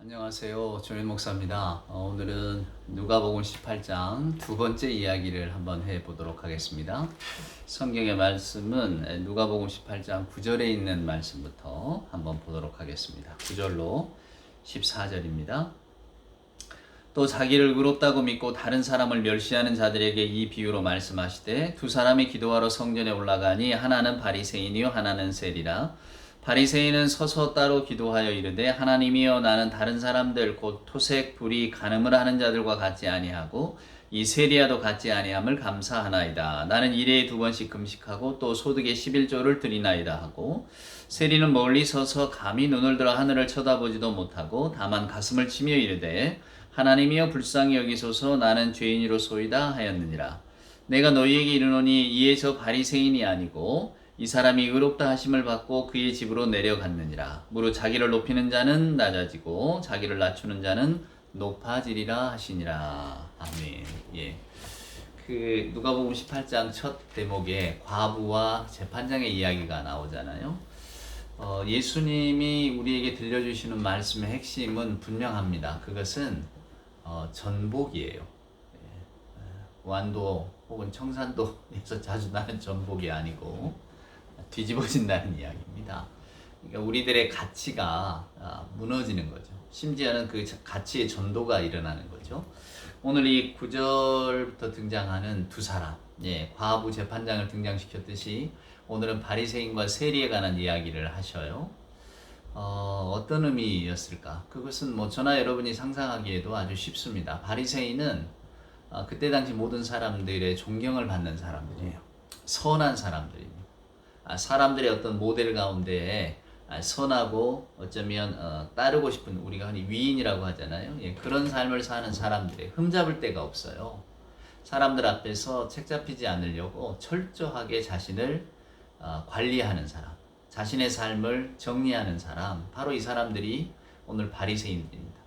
안녕하세요. 조윤 목사입니다. 오늘은 누가복음 18장 두 번째 이야기를 한번 해보도록 하겠습니다. 성경의 말씀은 누가복음 18장 9절에 있는 말씀부터 한번 보도록 하겠습니다. 9절로 14절입니다. 또 자기를 의롭다고 믿고 다른 사람을 멸시하는 자들에게 이 비유로 말씀하시되 두 사람이 기도하러 성전에 올라가니 하나는 바리새인이요 하나는 세리라. 바리새인은 서서 따로 기도하여 이르되 하나님이여 나는 다른 사람들 곧 토색 불의 간음을 하는 자들과 같지 아니하고 이 세리야도 같지 아니함을 감사하나이다. 나는 일회에 2번씩 금식하고 또 소득의 11조를 드리나이다 하고 세리는 멀리 서서 감히 눈을 들어 하늘을 쳐다보지도 못하고 다만 가슴을 치며 이르되 하나님이여 불쌍히 여기소서 나는 죄인이로소이다 하였느니라. 내가 너희에게 이르노니 이에 저 바리새인이 아니고 이 사람이 의롭다 하심을 받고 그의 집으로 내려갔느니라. 무릇 자기를 높이는 자는 낮아지고 자기를 낮추는 자는 높아지리라 하시니라. 아멘. 예. 누가복음 18장 첫 대목에 과부와 재판장의 이야기가 나오잖아요. 예수님이 우리에게 들려주시는 말씀의 핵심은 분명합니다. 그것은 전복이에요. 완도 혹은 청산도에서 자주 나는 전복이 아니고 뒤집어진다는 이야기입니다. 그러니까 우리들의 가치가 무너지는 거죠. 심지어는 그 가치의 전도가 일어나는 거죠. 오늘 이 9절부터 등장하는 두 사람, 과부 재판장을 등장시켰듯이 오늘은 바리새인과 세리에 관한 이야기를 하셔요. 어떤 의미였을까? 그것은 저나 여러분이 상상하기에도 아주 쉽습니다. 바리새인은 그때 당시 모든 사람들의 존경을 받는 사람들이에요. 선한 사람들입니다. 사람들의 어떤 모델 가운데 선하고 어쩌면 따르고 싶은, 우리가 흔히 위인이라고 하잖아요. 그런 삶을 사는 사람들의 흠잡을 데가 없어요. 사람들 앞에서 책 잡히지 않으려고 철저하게 자신을 관리하는 사람, 자신의 삶을 정리하는 사람, 바로 이 사람들이 오늘 바리새인들입니다.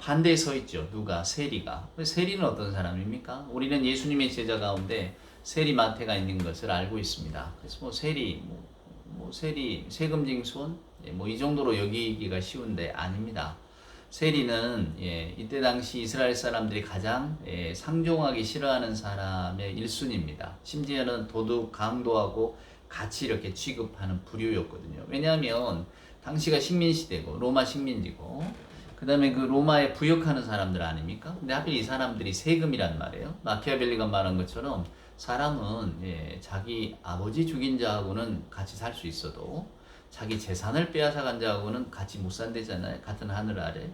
반대에 서 있죠. 누가? 세리가. 세리는 어떤 사람입니까? 우리는 예수님의 제자 가운데 세리 마태가 있는 것을 알고 있습니다. 그래서 세리, 세금징수원, 이 정도로 여기기가 쉬운데 아닙니다. 세리는 이때 당시 이스라엘 사람들이 가장 상종하기 싫어하는 사람의 1순위입니다. 심지어는 도둑, 강도하고 같이 이렇게 취급하는 부류였거든요. 왜냐하면 당시가 식민시대고 로마 식민지고 그 다음에 그 로마에 부역하는 사람들 아닙니까? 근데 하필 이 사람들이 세금이란 말이에요. 마키아벨리가 말한 것처럼 사람은 자기 아버지 죽인 자하고는 같이 살 수 있어도 자기 재산을 빼앗아간 자하고는 같이 못 산대잖아요. 같은 하늘 아래.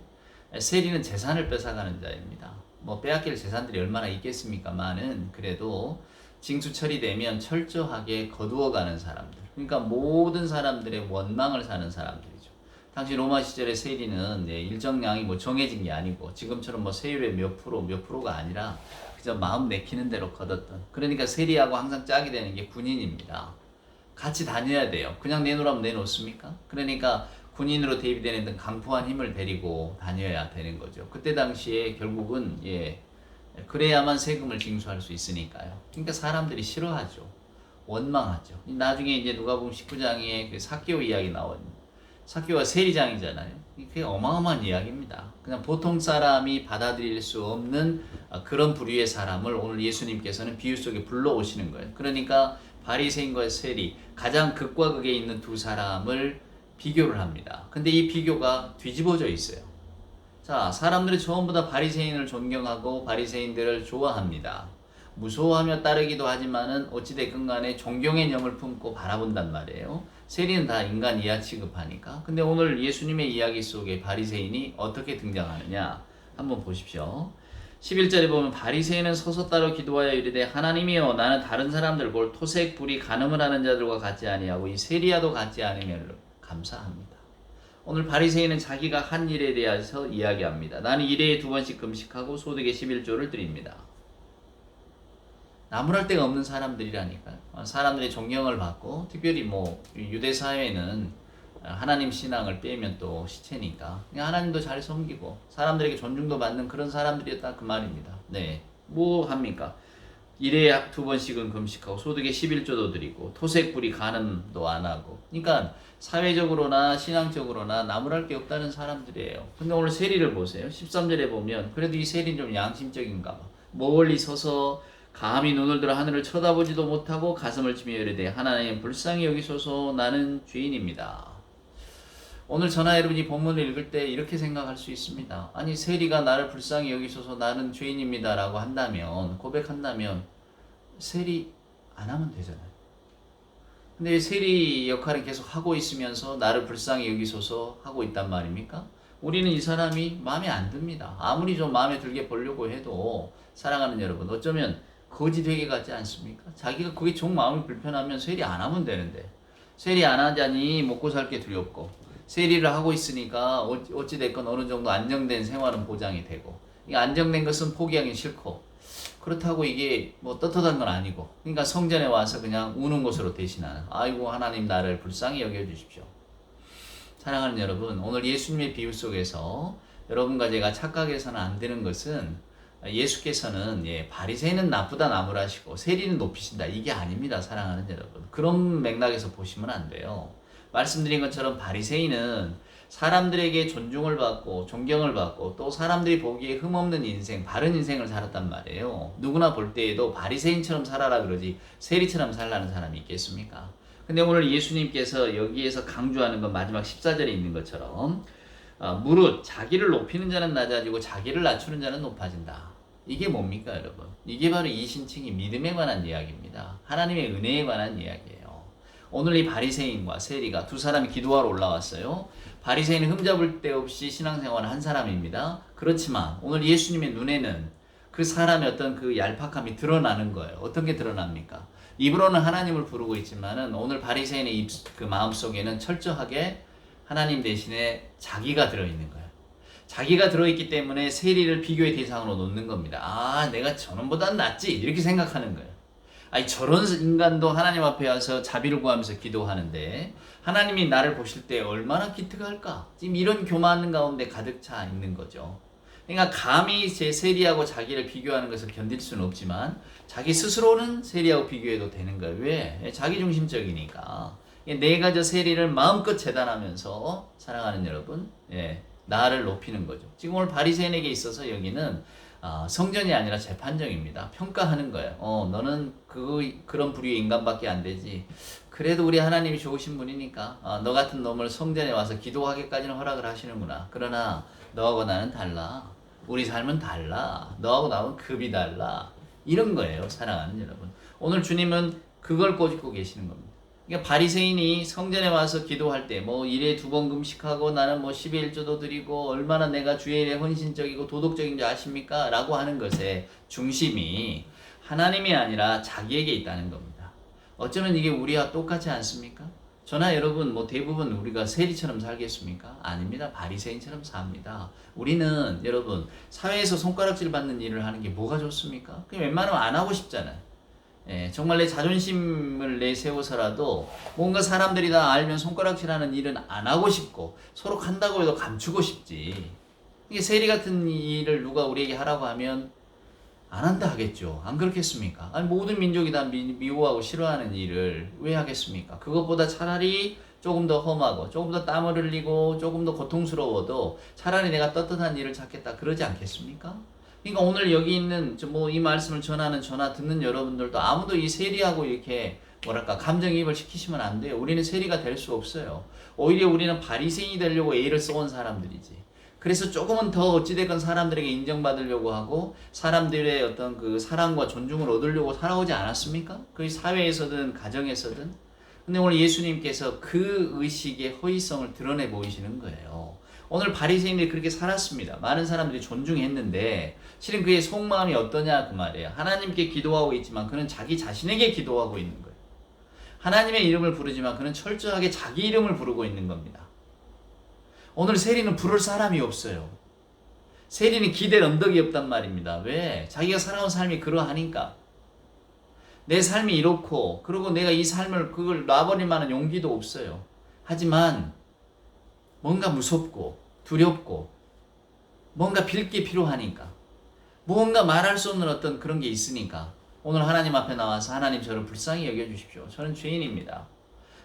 세리는 재산을 뺏어가는 자입니다. 빼앗길 재산들이 얼마나 있겠습니까만은 그래도 징수 처리되면 철저하게 거두어가는 사람들. 그러니까 모든 사람들의 원망을 사는 사람들이죠. 당시 로마 시절의 세리는 일정량이 정해진 게 아니고 지금처럼 세율의 몇 프로가 아니라 그저 마음 내키는 대로 거뒀던. 그러니까 세리하고 항상 짝이 되는 게 군인입니다. 같이 다녀야 돼요. 그냥 내놓으라면 내놓습니까? 그러니까 군인으로 대비되는 강포한 힘을 데리고 다녀야 되는 거죠. 그때 당시에 결국은 그래야만 세금을 징수할 수 있으니까요. 그러니까 사람들이 싫어하죠. 원망하죠. 나중에 이제 누가복음 19장에 그 삭개오 이야기 나오는, 삭개오가 세리장이잖아요. 그게 어마어마한 이야기입니다. 그냥 보통 사람이 받아들일 수 없는 그런 부류의 사람을 오늘 예수님께서는 비유 속에 불러오시는 거예요. 그러니까 바리새인과 세리, 가장 극과 극에 있는 두 사람을 비교를 합니다. 근데 이 비교가 뒤집어져 있어요. 자, 사람들이 전부 다 바리새인을 존경하고 바리새인들을 좋아합니다. 무서워하며 따르기도 하지만은 어찌됐건 간에 존경의 영을 품고 바라본단 말이에요. 세리는 다 인간 이하 취급하니까. 근데 오늘 예수님의 이야기 속에 바리새인이 어떻게 등장하느냐 한번 보십시오. 11절에 보면 바리새인은 서서 따로 기도하여 이르되 하나님이여 나는 다른 사람들 곧 토색 불의 간음을 하는 자들과 같지 아니하고 이 세리야도 같지 않으면 감사합니다. 오늘 바리새인은 자기가 한 일에 대해서 이야기합니다. 나는 일회에 2번씩 금식하고 소득의 11조를 드립니다. 나무랄 데가 없는 사람들이라니까요. 사람들의 존경을 받고, 특별히 유대 사회는 하나님 신앙을 빼면 또 시체니까 그냥 하나님도 잘 섬기고 사람들에게 존중도 받는 그런 사람들이었다 그 말입니다. 뭐 합니까? 일에 2번씩은 금식하고 소득의 11조도 드리고 토색불이 간음도 안 하고. 그러니까 사회적으로나 신앙적으로나 나무랄 게 없다는 사람들이에요. 근데 오늘 세리를 보세요. 13절에 보면 그래도 이 세리는 좀 양심적인가 봐. 멀리 서서 감히 눈을 들어 하늘을 쳐다보지도 못하고 가슴을 치며 이르되 하나님 불쌍히 여기소서 나는 죄인입니다. 오늘 저나 여러분이 본문을 읽을 때 이렇게 생각할 수 있습니다. 아니 세리가 나를 불쌍히 여기소서 나는 죄인입니다 라고 한다면, 고백한다면 세리 안 하면 되잖아요. 근데 세리 역할을 계속 하고 있으면서 나를 불쌍히 여기소서 하고 있단 말입니까? 우리는 이 사람이 마음에 안 듭니다. 아무리 좀 마음에 들게 보려고 해도 사랑하는 여러분, 어쩌면 거지 되게 같지 않습니까? 자기가 그게 좀 마음이 불편하면 세리 안 하면 되는데 세리 안 하자니 먹고 살 게 두렵고 세리를 하고 있으니까 어찌됐건 어느 정도 안정된 생활은 보장이 되고, 이 안정된 것은 포기하기 싫고, 그렇다고 이게 뭐 떳떳한 건 아니고, 그러니까 성전에 와서 그냥 우는 것으로 대신하는, 아이고 하나님 나를 불쌍히 여겨주십시오. 사랑하는 여러분, 오늘 예수님의 비유 속에서 여러분과 제가 착각해서는 안 되는 것은, 예수께서는 바리새인은 나쁘다 나무라시고 세리는 높이신다 이게 아닙니다. 사랑하는 여러분, 그런 맥락에서 보시면 안 돼요. 말씀드린 것처럼 바리새인은 사람들에게 존중을 받고 존경을 받고 또 사람들이 보기에 흠없는 인생, 바른 인생을 살았단 말이에요. 누구나 볼 때에도 바리새인처럼 살아라 그러지 세리처럼 살라는 사람이 있겠습니까? 근데 오늘 예수님께서 여기에서 강조하는 건 마지막 14절에 있는 것처럼 무릇 자기를 높이는 자는 낮아지고 자기를 낮추는 자는 높아진다. 이게 뭡니까 여러분? 이게 바로 이신칭이 믿음에 관한 이야기입니다. 하나님의 은혜에 관한 이야기예요. 오늘 이 바리새인과 세리가 두 사람이 기도하러 올라왔어요. 바리새인은 흠잡을 데 없이 신앙생활을 한 사람입니다. 그렇지만 오늘 예수님의 눈에는 그 사람의 어떤 그 얄팍함이 드러나는 거예요. 어떤 게 드러납니까? 입으로는 하나님을 부르고 있지만은 오늘 바리새인의 그 마음속에는 철저하게 하나님 대신에 자기가 들어있는 거예요. 자기가 들어있기 때문에 세리를 비교의 대상으로 놓는 겁니다. 아, 내가 저놈보단 낫지 이렇게 생각하는 거예요. 아니 저런 인간도 하나님 앞에 와서 자비를 구하면서 기도하는데 하나님이 나를 보실 때 얼마나 기특할까? 지금 이런 교만한 가운데 가득 차 있는 거죠. 그러니까 감히 제 세리하고 자기를 비교하는 것을 견딜 수는 없지만 자기 스스로는 세리하고 비교해도 되는 거예요. 왜? 자기중심적이니까. 내가 저 세리를 마음껏 재단하면서 사랑하는 여러분, 나를 높이는 거죠. 지금 오늘 바리새인에게 있어서 여기는 성전이 아니라 재판정입니다. 평가하는 거예요. 너는 그런 부류의 인간밖에 안 되지. 그래도 우리 하나님이 좋으신 분이니까 너 같은 놈을 성전에 와서 기도하기까지는 허락을 하시는구나. 그러나 너하고 나는 달라. 우리 삶은 달라. 너하고 나하고는 급이 달라. 이런 거예요. 사랑하는 여러분. 오늘 주님은 그걸 꼬집고 계시는 겁니다. 그러니까 바리새인이 성전에 와서 기도할 때 뭐 일에 2번 금식하고 나는 뭐 11조도 드리고 얼마나 내가 주의 일에 헌신적이고 도덕적인 줄 아십니까? 라고 하는 것의 중심이 하나님이 아니라 자기에게 있다는 겁니다. 어쩌면 이게 우리와 똑같지 않습니까? 저나 여러분 뭐 대부분 우리가 세리처럼 살겠습니까? 아닙니다. 바리새인처럼 삽니다. 우리는 여러분 사회에서 손가락질 받는 일을 하는 게 뭐가 좋습니까? 그냥 웬만하면 안 하고 싶잖아요. 정말 내 자존심을 내세워서라도 뭔가 사람들이 다 알면 손가락질하는 일은 안 하고 싶고 서로 한다고 해도 감추고 싶지. 이게 세리 같은 일을 누가 우리에게 하라고 하면 안 한다 하겠죠. 안 그렇겠습니까? 아니 모든 민족이 다 미워하고 싫어하는 일을 왜 하겠습니까? 그것보다 차라리 조금 더 험하고 조금 더 땀을 흘리고 조금 더 고통스러워도 차라리 내가 떳떳한 일을 찾겠다 그러지 않겠습니까? 그러니까 오늘 여기 있는 뭐 이 말씀을 전하는 전화 듣는 여러분들도 아무도 이 세리하고 이렇게 뭐랄까 감정이입을 시키시면 안 돼요. 우리는 세리가 될 수 없어요. 오히려 우리는 바리새인이 되려고 애를 써온 사람들이지. 그래서 조금은 더 어찌됐건 사람들에게 인정받으려고 하고 사람들의 어떤 그 사랑과 존중을 얻으려고 살아오지 않았습니까? 그 사회에서든 가정에서든. 근데 오늘 예수님께서 그 의식의 허위성을 드러내 보이시는 거예요. 오늘 바리새인들이 그렇게 살았습니다. 많은 사람들이 존중했는데 실은 그의 속마음이 어떠냐 그 말이에요. 하나님께 기도하고 있지만 그는 자기 자신에게 기도하고 있는 거예요. 하나님의 이름을 부르지만 그는 철저하게 자기 이름을 부르고 있는 겁니다. 오늘 세리는 부를 사람이 없어요. 세리는 기댈 언덕이 없단 말입니다. 왜? 자기가 살아온 삶이 그러하니까. 내 삶이 이렇고 그리고 내가 이 삶을 그걸 놔버릴 만한 용기도 없어요. 하지만 뭔가 무섭고 두렵고 뭔가 빌 게 필요하니까 뭔가 말할 수 없는 어떤 그런 게 있으니까 오늘 하나님 앞에 나와서 하나님 저를 불쌍히 여겨주십시오. 저는 죄인입니다.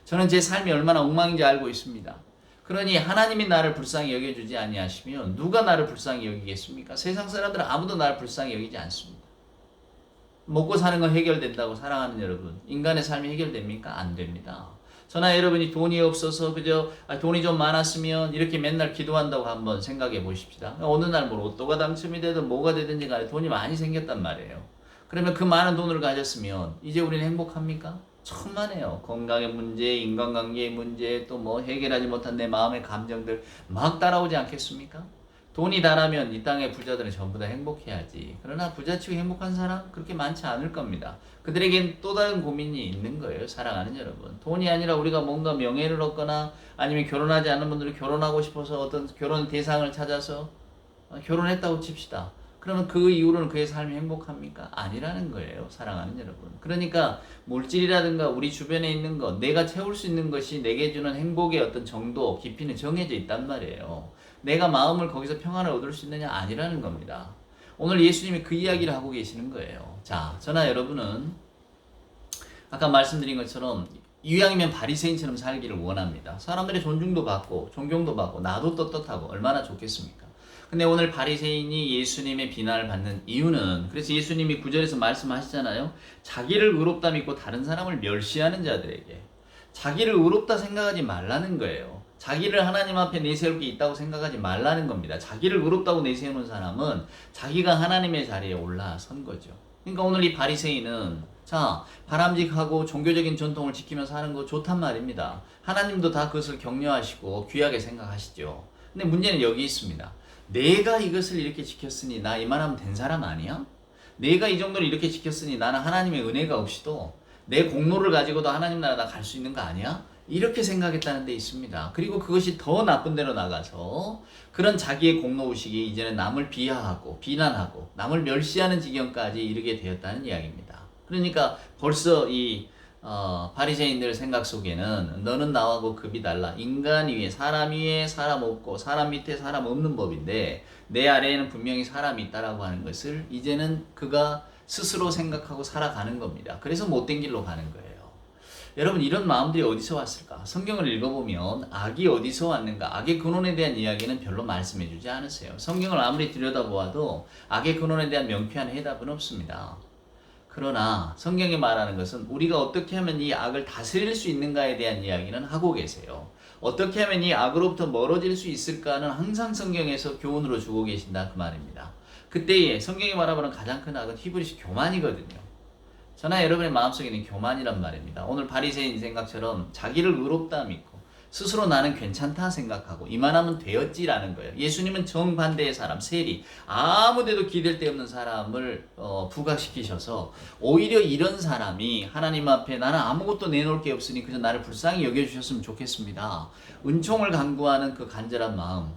저는 제 삶이 얼마나 엉망인지 알고 있습니다. 그러니 하나님이 나를 불쌍히 여겨주지 아니하시면 누가 나를 불쌍히 여기겠습니까? 세상 사람들은 아무도 나를 불쌍히 여기지 않습니다. 먹고 사는 건 해결된다고 사랑하는 여러분, 인간의 삶이 해결됩니까? 안 됩니다. 저나 여러분이 돈이 없어서 그저 돈이 좀 많았으면 이렇게 맨날 기도한다고 한번 생각해 보십시다. 어느 날 뭐 로또가 당첨이 되든 뭐가 되든지 간에 돈이 많이 생겼단 말이에요. 그러면 그 많은 돈을 가졌으면 이제 우리는 행복합니까? 천만에요. 건강의 문제, 인간관계의 문제, 또 뭐 해결하지 못한 내 마음의 감정들 막 따라오지 않겠습니까? 돈이 다라면 이 땅의 부자들은 전부 다 행복해야지. 그러나 부자치고 행복한 사람 그렇게 많지 않을 겁니다. 그들에겐 또 다른 고민이 있는 거예요. 사랑하는 여러분. 돈이 아니라 우리가 뭔가 명예를 얻거나 아니면 결혼하지 않은 분들이 결혼하고 싶어서 어떤 결혼 대상을 찾아서 결혼했다고 칩시다. 그러면 그 이후로는 그의 삶이 행복합니까? 아니라는 거예요. 사랑하는 여러분. 그러니까 물질이라든가 우리 주변에 있는 것, 내가 채울 수 있는 것이 내게 주는 행복의 어떤 정도, 깊이는 정해져 있단 말이에요. 내가 마음을 거기서 평안을 얻을 수 있느냐? 아니라는 겁니다. 오늘 예수님이 그 이야기를 하고 계시는 거예요. 자, 저나 여러분은 아까 말씀드린 것처럼 이왕이면 바리새인처럼 살기를 원합니다. 사람들의 존중도 받고 존경도 받고 나도 떳떳하고 얼마나 좋겠습니까? 근데 오늘 바리새인이 예수님의 비난을 받는 이유는, 그래서 예수님이 9절에서 말씀하시잖아요. 자기를 의롭다 믿고 다른 사람을 멸시하는 자들에게 자기를 의롭다 생각하지 말라는 거예요. 자기를 하나님 앞에 내세울 게 있다고 생각하지 말라는 겁니다. 자기를 의롭다고 내세우는 사람은 자기가 하나님의 자리에 올라선 거죠. 그러니까 오늘 이 바리새인은 자, 바람직하고 종교적인 전통을 지키면서 하는 거 좋단 말입니다. 하나님도 다 그것을 격려하시고 귀하게 생각하시죠. 근데 문제는 여기 있습니다. 내가 이것을 이렇게 지켰으니 나 이만하면 된 사람 아니야? 내가 이 정도로 이렇게 지켰으니 나는 하나님의 은혜가 없이도 내 공로를 가지고도 하나님 나라 나 갈 수 있는 거 아니야? 이렇게 생각했다는 데 있습니다. 그리고 그것이 더 나쁜 데로 나가서 그런 자기의 공로의식이 이제는 남을 비하하고 비난하고 남을 멸시하는 지경까지 이르게 되었다는 이야기입니다. 그러니까 벌써 이 바리새인들 생각 속에는 너는 나하고 급이 달라. 인간 위에 사람 없고 사람 밑에 사람 없는 법인데 내 아래에는 분명히 사람이 있다라고 하는 것을 이제는 그가 스스로 생각하고 살아가는 겁니다. 그래서 못된 길로 가는 거예요. 여러분, 이런 마음들이 어디서 왔을까? 성경을 읽어보면 악이 어디서 왔는가? 악의 근원에 대한 이야기는 별로 말씀해 주지 않으세요. 성경을 아무리 들여다보아도 악의 근원에 대한 명쾌한 해답은 없습니다. 그러나 성경이 말하는 것은 우리가 어떻게 하면 이 악을 다스릴 수 있는가에 대한 이야기는 하고 계세요. 어떻게 하면 이 악으로부터 멀어질 수 있을까는 항상 성경에서 교훈으로 주고 계신다 그 말입니다. 그때에 성경이 말하는 가장 큰 악은 히브리식 교만이거든요. 저나 여러분의 마음속에 있는 교만이란 말입니다. 오늘 바리새인 생각처럼 자기를 의롭다 믿고 스스로 나는 괜찮다 생각하고 이만하면 되었지라는 거예요. 예수님은 정반대의 사람, 세리, 아무데도 기댈 데 없는 사람을 부각시키셔서 오히려 이런 사람이 하나님 앞에 나는 아무것도 내놓을 게 없으니 그저 나를 불쌍히 여겨주셨으면 좋겠습니다. 은총을 간구하는 그 간절한 마음,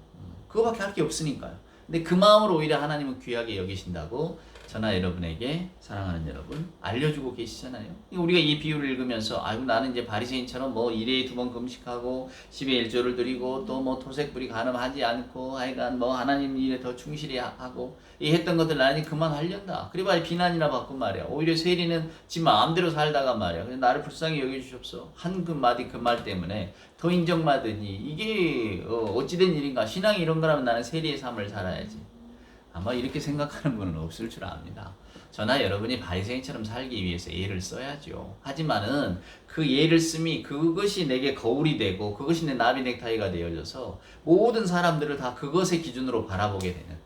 그거밖에 할 게 없으니까요. 근데 그 마음을 오히려 하나님은 귀하게 여기신다고 저나 여러분에게, 사랑하는 여러분, 알려주고 계시잖아요. 우리가 이 비유를 읽으면서 아유 나는 이제 바리새인처럼 뭐 1회에 2번 금식하고 10에 1조를 드리고 또 뭐 토색불이 간음하지 않고 하여간 뭐 하나님 일에 더 충실히 하고 이 했던 것들 나는 그만하련다. 그리고 비난이나 받고 말이야. 오히려 세리는 지 마음대로 살다가 말이야. 그래서 나를 불쌍히 여겨주십시오. 한 그 마디 그 말 때문에 더 인정받으니 이게 어찌된 일인가. 신앙이 이런 거라면 나는 세리의 삶을 살아야지. 아마 이렇게 생각하는 분은 없을 줄 압니다. 저나 여러분이 바리새인처럼 살기 위해서 예를 써야죠. 하지만은 그 예를 씀이 그것이 내게 거울이 되고 그것이 내 나비 넥타이가 되어져서 모든 사람들을 다 그것의 기준으로 바라보게 되는,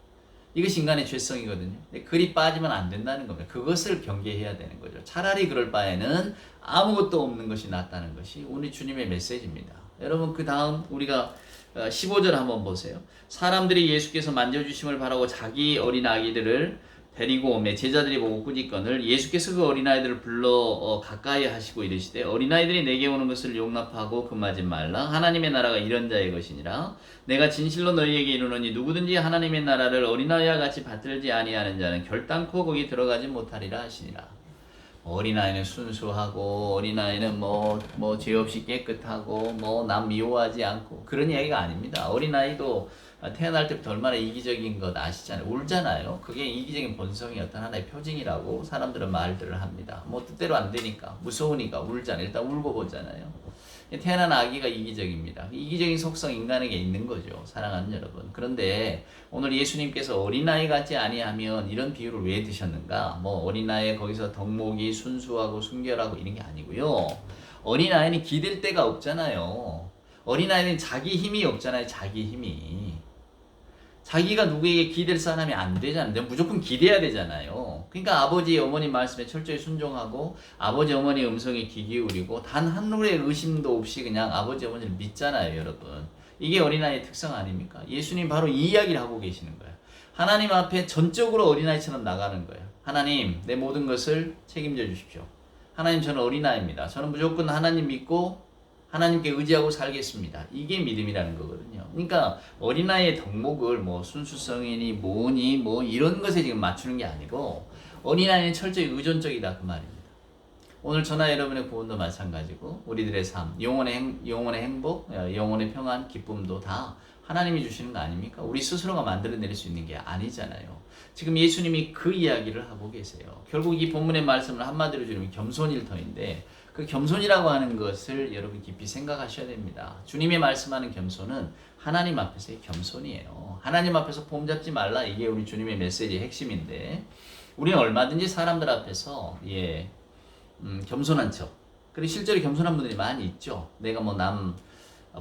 이것이 인간의 죄성이거든요. 그리 빠지면 안 된다는 겁니다. 그것을 경계해야 되는 거죠. 차라리 그럴 바에는 아무것도 없는 것이 낫다는 것이 우리 주님의 메시지입니다. 여러분, 그 다음 우리가 15절 한번 보세요. 사람들이 예수께서 만져주심을 바라고 자기 어린 아기들을 데리고 오매 제자들이 보고 꾸짖거늘 예수께서 그 어린아이들을 불러 가까이 하시고 이르시되 어린아이들이 내게 오는 것을 용납하고 금하지 말라. 하나님의 나라가 이런 자의 것이니라. 내가 진실로 너희에게 이르노니 누구든지 하나님의 나라를 어린아이와 같이 받들지 아니하는 자는 결단코 거기 들어가지 못하리라 하시니라. 어린아이는 순수하고 어린아이는 뭐 죄 없이 깨끗하고 뭐 남 미워하지 않고 그런 이야기가 아닙니다. 어린아이도 태어날 때부터 얼마나 이기적인 것 아시잖아요. 울잖아요. 그게 이기적인 본성이 어떤 하나의 표징이라고 사람들은 말들을 합니다. 뭐 뜻대로 안 되니까, 무서우니까 울잖아요. 일단 울고 보잖아요. 태어난 아기가 이기적입니다. 이기적인 속성 인간에게 있는 거죠. 사랑하는 여러분. 그런데 오늘 예수님께서 어린아이 같지 아니하면 이런 비유를 왜 드셨는가? 뭐 어린아이 거기서 덕목이 순수하고 순결하고 이런 게 아니고요. 어린아이는 기댈 데가 없잖아요. 어린아이는 자기 힘이 없잖아요. 자기 힘이. 자기가 누구에게 기댈 사람이 안 되잖아요. 무조건 기대야 되잖아요. 그러니까 아버지 어머니 말씀에 철저히 순종하고 아버지 어머니 음성에 귀 기울이고 단 한올의 의심도 없이 그냥 아버지 어머니를 믿잖아요, 여러분. 이게 어린아이의 특성 아닙니까? 예수님 바로 이 이야기를 하고 계시는 거예요. 하나님 앞에 전적으로 어린아이처럼 나가는 거예요. 하나님, 내 모든 것을 책임져 주십시오. 하나님, 저는 어린아이입니다. 저는 무조건 하나님 믿고 하나님께 의지하고 살겠습니다. 이게 믿음이라는 거거든요. 그러니까 어린아이의 덕목을 뭐 순수성이니 뭐니 뭐 이런 것에 지금 맞추는 게 아니고 어린아이는 철저히 의존적이다 그 말입니다. 오늘 저나 여러분의 구원도 마찬가지고 우리들의 삶, 영혼의 행복, 영혼의 평안, 기쁨도 다 하나님이 주시는 거 아닙니까? 우리 스스로가 만들어낼 수 있는 게 아니잖아요. 지금 예수님이 그 이야기를 하고 계세요. 결국 이 본문의 말씀을 한마디로 주면 겸손일터인데 그 겸손이라고 하는 것을 여러분 깊이 생각하셔야 됩니다. 주님의 말씀하는 겸손은 하나님 앞에서의 겸손이에요. 하나님 앞에서 폼잡지 말라. 이게 우리 주님의 메시지의 핵심인데 우리는 얼마든지 사람들 앞에서 겸손한 척. 그리고 실제로 겸손한 분들이 많이 있죠. 내가 뭐 남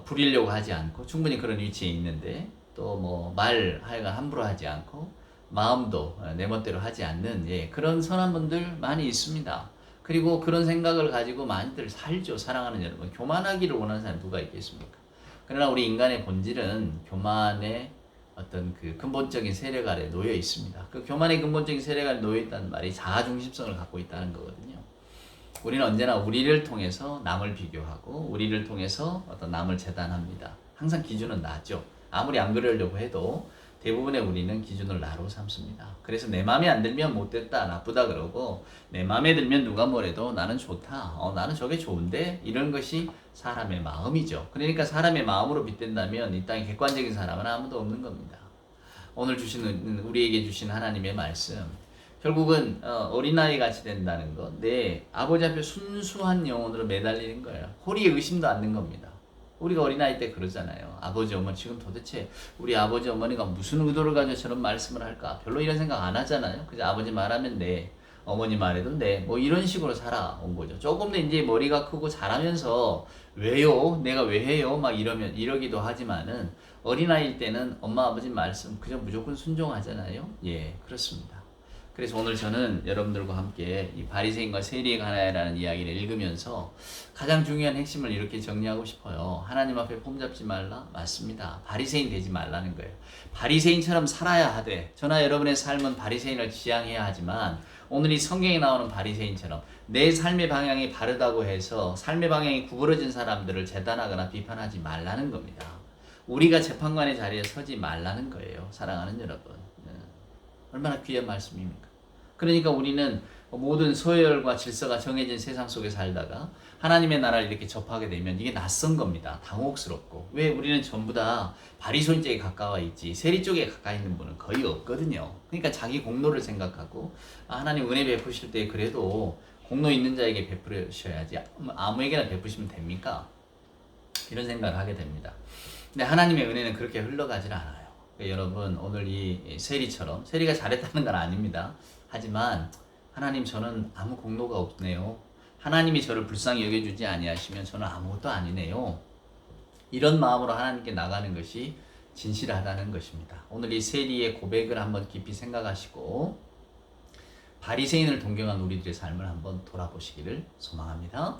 부리려고 하지 않고 충분히 그런 위치에 있는데 또 뭐 하여간 함부로 하지 않고 마음도 내 멋대로 하지 않는 그런 선한 분들 많이 있습니다. 그리고 그런 생각을 가지고 많이들 살죠. 사랑하는 여러분. 교만하기를 원하는 사람이 누가 있겠습니까? 그러나 우리 인간의 본질은 교만의 어떤 그 근본적인 세력 아래 놓여 있습니다. 그 교만의 근본적인 세력 아래 놓여 있다는 말이 자아중심성을 갖고 있다는 거거든요. 우리는 언제나 우리를 통해서 남을 비교하고 우리를 통해서 어떤 남을 재단합니다. 항상 기준은 나죠. 아무리 안 그러려고 해도 대부분의 우리는 기준을 나로 삼습니다. 그래서 내 마음에 안 들면 못됐다, 나쁘다 그러고 내 마음에 들면 누가 뭐래도 나는 좋다, 나는 저게 좋은데 이런 것이 사람의 마음이죠. 그러니까 사람의 마음으로 빗댄다면 이 땅에 객관적인 사람은 아무도 없는 겁니다. 오늘 우리에게 주신 하나님의 말씀 결국은 어린아이 같이 된다는 것, 내 아버지 앞에 순수한 영혼으로 매달리는 거예요. 호리에 의심도 않는 겁니다. 우리가 어린아이 때 그러잖아요. 아버지 어머니 지금 도대체 우리 아버지 어머니가 무슨 의도를 가지고 저런 말씀을 할까? 별로 이런 생각 안 하잖아요. 그저 아버지 말하면 네, 어머니 말해도 네, 뭐 이런 식으로 살아온 거죠. 조금 더 이제 머리가 크고 자라면서 왜요? 내가 왜 해요? 막 이러기도 하지만은 어린아이일 때는 엄마 아버지 말씀 그저 무조건 순종하잖아요. 예, 그렇습니다. 그래서 오늘 저는 여러분들과 함께 이 바리새인과 세리에 관하여라는 이야기를 읽으면서 가장 중요한 핵심을 이렇게 정리하고 싶어요. 하나님 앞에 폼잡지 말라? 맞습니다. 바리새인 되지 말라는 거예요. 바리새인처럼 살아야 하되 저나 여러분의 삶은 바리새인을 지향해야 하지만 오늘 이 성경에 나오는 바리새인처럼 내 삶의 방향이 바르다고 해서 삶의 방향이 구부러진 사람들을 재단하거나 비판하지 말라는 겁니다. 우리가 재판관의 자리에 서지 말라는 거예요. 사랑하는 여러분. 얼마나 귀한 말씀입니까? 그러니까 우리는 모든 서열과 질서가 정해진 세상 속에 살다가 하나님의 나라를 이렇게 접하게 되면 이게 낯선 겁니다. 당혹스럽고. 왜 우리는 전부 다 바리새인 쪽에 가까워 있지 세리 쪽에 가까이 있는 분은 거의 없거든요. 그러니까 자기 공로를 생각하고 하나님 은혜 베푸실 때 그래도 공로 있는 자에게 베푸셔야지 아무에게나 베푸시면 됩니까? 이런 생각을 하게 됩니다. 근데 하나님의 은혜는 그렇게 흘러가질 않아요. 여러분 오늘 이 세리처럼 세리가 잘했다는 건 아닙니다. 하지만 하나님 저는 아무 공로가 없네요. 하나님이 저를 불쌍히 여겨주지 아니하시면 저는 아무것도 아니네요. 이런 마음으로 하나님께 나가는 것이 진실하다는 것입니다. 오늘 이 세리의 고백을 한번 깊이 생각하시고 바리새인을 동경한 우리들의 삶을 한번 돌아보시기를 소망합니다.